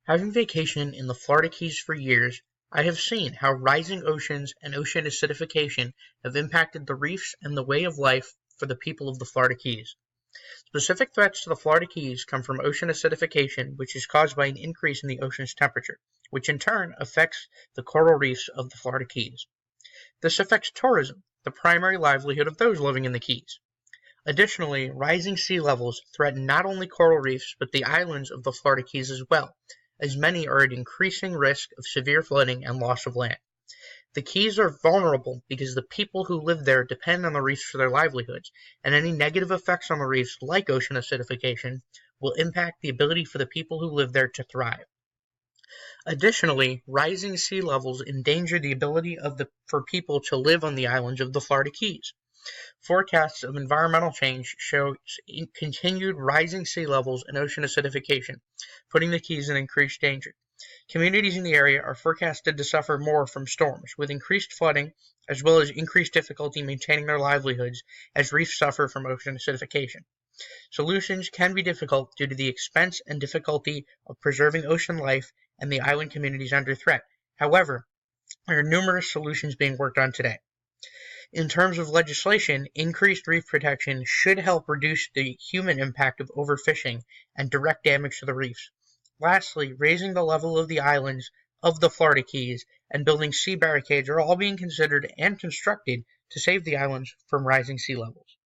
Having vacationed in the Florida Keys for years, I have seen how rising oceans and ocean acidification have impacted the reefs and the way of life for the people of the Florida Keys. Specific threats to the Florida Keys come from ocean acidification, which is caused by an increase in the ocean's temperature, which in turn affects the coral reefs of the Florida Keys. This affects tourism, the primary livelihood of those living in the Keys. Additionally, rising sea levels threaten not only coral reefs but the islands of the Florida Keys as well, as many are at increasing risk of severe flooding and loss of land. The Keys are vulnerable because the people who live there depend on the reefs for their livelihoods, and any negative effects on the reefs, like ocean acidification, will impact the ability for the people who live there to thrive. Additionally, rising sea levels endanger the ability for people to live on the islands of the Florida Keys. Forecasts of environmental change show continued rising sea levels and ocean acidification, putting the Keys in increased danger. Communities in the area are forecasted to suffer more from storms, with increased flooding as well as increased difficulty maintaining their livelihoods as reefs suffer from ocean acidification. Solutions can be difficult due to the expense and difficulty of preserving ocean life and the island communities under threat. However, there are numerous solutions being worked on today. In terms of legislation, increased reef protection should help reduce the human impact of overfishing and direct damage to the reefs. Lastly, raising the level of the islands of the Florida Keys and building sea barricades are all being considered and constructed to save the islands from rising sea levels.